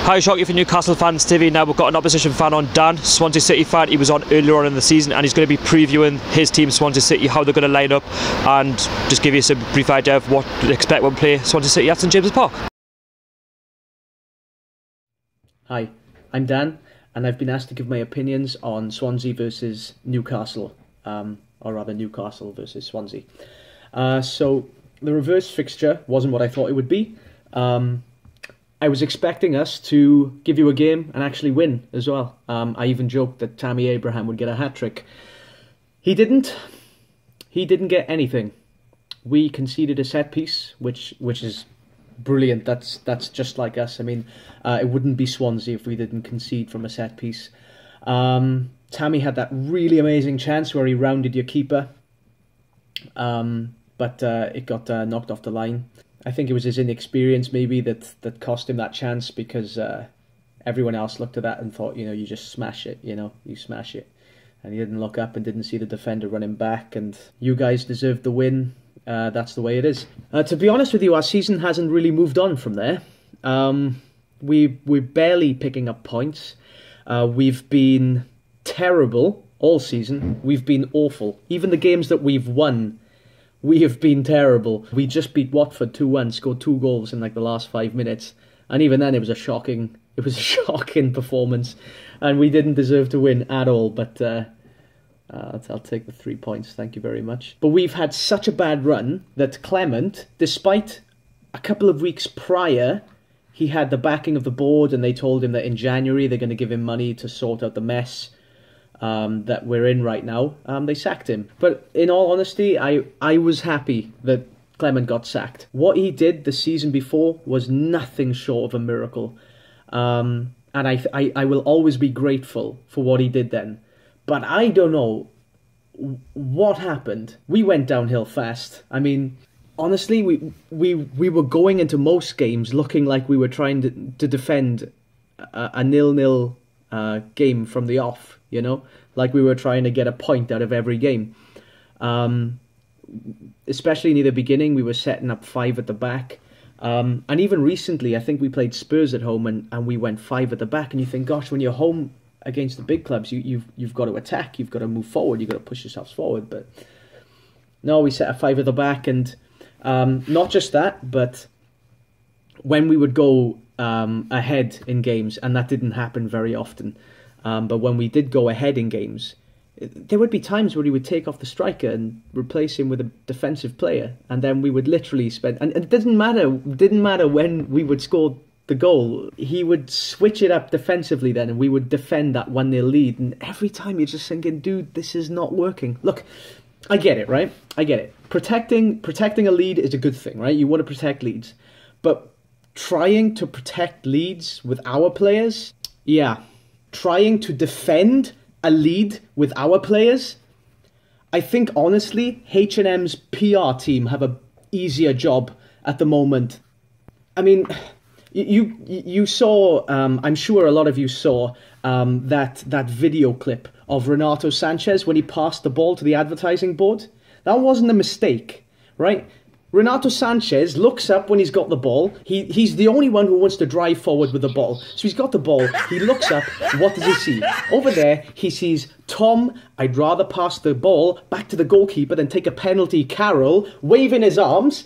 Hi, Shocky for Newcastle Fans TV. Now we've got an opposition fan on, Dan, Swansea City fan. He was on earlier on in the season and he's going to be previewing his team, Swansea City, how they're going to line up and just give you some brief idea of what to expect when we play Swansea City at St James's Park. Hi, I'm Dan and I've been asked to give my opinions on Swansea versus Newcastle, or rather Newcastle versus Swansea. So the reverse fixture wasn't what I thought it would be. I was expecting us to give you a game and actually win as well. I even joked that Tammy Abraham would get a hat-trick. He didn't. He didn't get anything. We conceded a set-piece, which is brilliant. That's just like us. I mean, it wouldn't be Swansea if we didn't concede from a set-piece. Tammy had that really amazing chance where he rounded your keeper, but it got knocked off the line. I think it was his inexperience maybe that cost him that chance, because everyone else looked at that and thought, you just smash it, you smash it. And he didn't look up and didn't see the defender running back, and you guys deserved the win. That's the way it is. To be honest with you, our season hasn't really moved on from there. We're barely picking up points. We've been terrible all season. We've been awful. Even the games that we've won, we have been terrible. We just beat Watford 2-1, scored 2 goals in like the last 5 minutes. And even then it was a shocking performance. And we didn't deserve to win at all. But I'll take the 3 points, thank you very much. But we've had such a bad run that Clement, despite a couple of weeks prior, he had the backing of the board and they told him that in January they're going to give him money to sort out the mess that we're in right now. They sacked him. But in all honesty, I was happy that Clement got sacked. What he did the season before was nothing short of a miracle. And I will always be grateful for what he did then. But I don't know what happened. We went downhill fast. I mean, honestly, we were going into most games looking like we were trying to defend a 0-0 game from the off. Like we were trying to get a point out of every game. Especially near the beginning, we were setting up 5 at the back. And even recently, I think we played Spurs at home and we went 5 at the back. And you think, gosh, when you're home against the big clubs, you've got to attack, you've got to move forward, you've got to push yourselves forward. But no, we set a 5 at the back. And not just that, but when we would go ahead in games, and that didn't happen very often, but when we did go ahead in games, there would be times where he would take off the striker and replace him with a defensive player, and then we would literally spend. And it didn't matter when we would score the goal. He would switch it up defensively then, and we would defend that 1-0 lead. And every time you're just thinking, dude, this is not working. Look, I get it, right? I get it. Protecting a lead is a good thing, right? You want to protect leads, but trying to protect leads with our players, yeah. Trying to defend a lead with our players, I think honestly H&M's PR team have a easier job at the moment. I mean, you saw, I'm sure a lot of you saw that video clip of Renato Sanchez when he passed the ball to the advertising board. That wasn't a mistake, right? Renato Sanchez looks up when he's got the ball. He's the only one who wants to drive forward with the ball. So he's got the ball. He looks up. What does he see? Over there, he sees Tom, I'd rather pass the ball back to the goalkeeper than take a penalty. Carroll, waving his arms.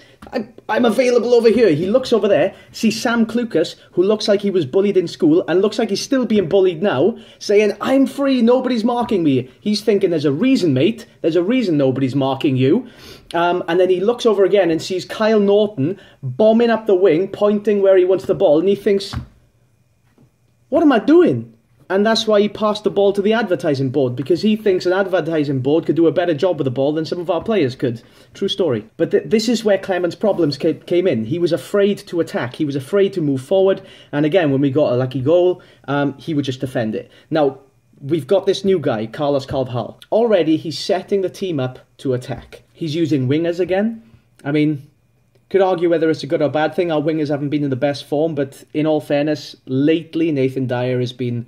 I'm available over here. He looks over there, sees Sam Clucas, who looks like he was bullied in school and looks like he's still being bullied now, saying, I'm free, nobody's marking me. He's thinking, there's a reason, mate. There's a reason nobody's marking you. And then he looks over again and sees Kyle Norton bombing up the wing, pointing where he wants the ball. And he thinks, what am I doing? And that's why he passed the ball to the advertising board, because he thinks an advertising board could do a better job with the ball than some of our players could. True story. But this is where Clement's problems came in. He was afraid to attack. He was afraid to move forward. And again, when we got a lucky goal, he would just defend it. Now, we've got this new guy, Carlos Carvalhal. Already, he's setting the team up to attack. He's using wingers again. I mean, could argue whether it's a good or bad thing. Our wingers haven't been in the best form, but in all fairness, lately Nathan Dyer has been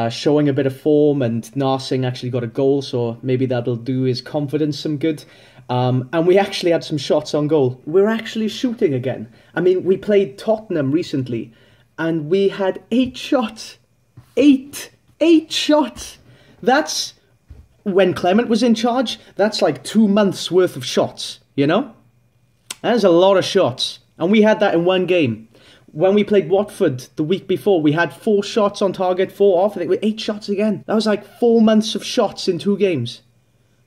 showing a bit of form, and Narsing actually got a goal, so maybe that'll do his confidence some good. And we actually had some shots on goal. We're actually shooting again. I mean, we played Tottenham recently, and we had 8 shots. 8 shots. That's, when Clement was in charge, that's like 2 months worth of shots, you know? That's a lot of shots. And we had that in one game. When we played Watford the week before, we had 4 shots on target, 4 off, I think, with 8 shots again. That was like 4 months of shots in 2 games.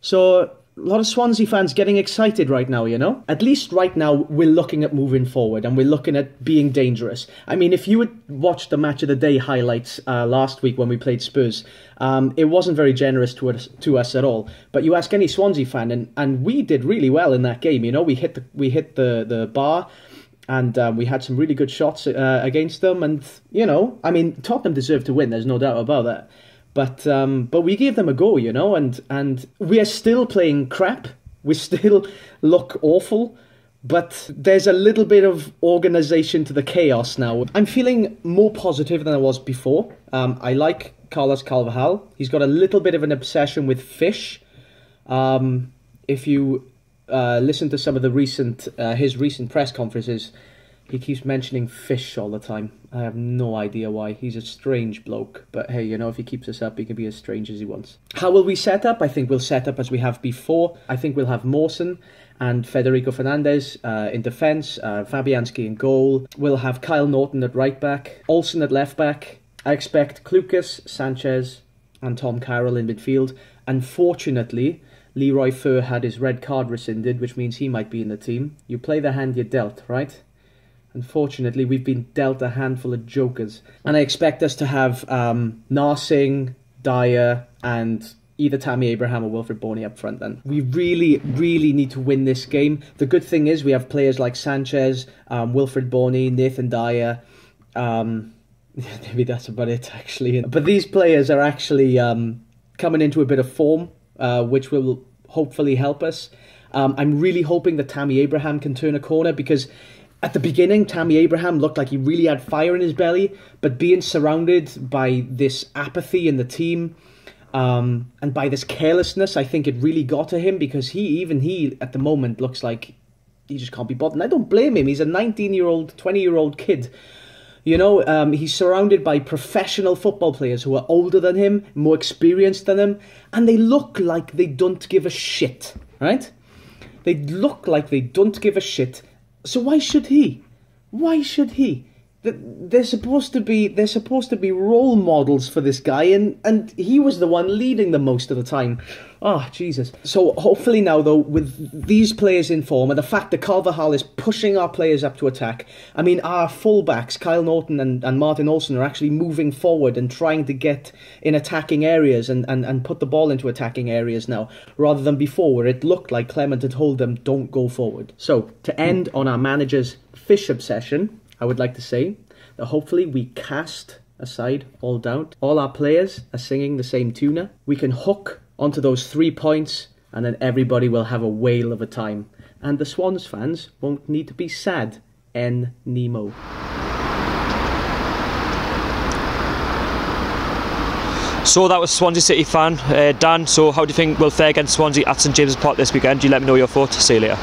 So a lot of Swansea fans getting excited right now, you know? At least right now, we're looking at moving forward and we're looking at being dangerous. I mean, if you had watched the Match of the Day highlights last week when we played Spurs, it wasn't very generous to us at all. But you ask any Swansea fan, and we did really well in that game, you know? We hit the bar, and we had some really good shots against them. And, you know, I mean, Tottenham deserved to win, there's no doubt about that. But we gave them a go, you know, and we are still playing crap. We still look awful, but there's a little bit of organisation to the chaos now. I'm feeling more positive than I was before. I like Carlos Carvajal. He's got a little bit of an obsession with fish. If you listen to some of the his recent press conferences, he keeps mentioning fish all the time. I have no idea why. He's a strange bloke. But hey, you know, if he keeps us up, he can be as strange as he wants. How will we set up? I think we'll set up as we have before. I think we'll have Mawson and Federico Fernandez in defence, Fabianski in goal. We'll have Kyle Norton at right back, Olsen at left back. I expect Klukas, Sanchez and Tom Carroll in midfield. Unfortunately, Leroy Fer had his red card rescinded, which means he might be in the team. You play the hand you're dealt, right? Unfortunately, we've been dealt a handful of jokers. And I expect us to have Narsing, Dyer, and either Tammy Abraham or Wilfred Bony up front then. We really, really need to win this game. The good thing is we have players like Sanchez, Wilfred Bony, Nathan Dyer. Maybe that's about it, actually. But these players are actually coming into a bit of form, which will hopefully help us. I'm really hoping that Tammy Abraham can turn a corner, because at the beginning, Tammy Abraham looked like he really had fire in his belly, but being surrounded by this apathy in the team and by this carelessness, I think it really got to him, because even he at the moment looks like he just can't be bothered. And I don't blame him. He's a 19-year-old, 20-year-old kid. You know, he's surrounded by professional football players who are older than him, more experienced than him, and they look like they don't give a shit, right? They look like they don't give a shit. So why should he? Why should he? They're supposed to be role models for this guy, and he was the one leading them most of the time. Oh, Jesus. So hopefully now, though, with these players in form, and the fact that Carvajal is pushing our players up to attack, I mean, our fullbacks, Kyle Norton and Martin Olsen, are actually moving forward and trying to get in attacking areas and put the ball into attacking areas now, rather than before, where it looked like Clement had told them, don't go forward. So, to end on our manager's fish obsession, I would like to say that hopefully we cast aside all doubt. All our players are singing the same tuna. We can hook onto those 3 points, and then everybody will have a whale of a time. And the Swans fans won't need to be sad. N. Nemo. So that was Swansea City fan Dan. So how do you think we'll fare against Swansea at St James's Park this weekend? Do you let me know your thoughts? See you later.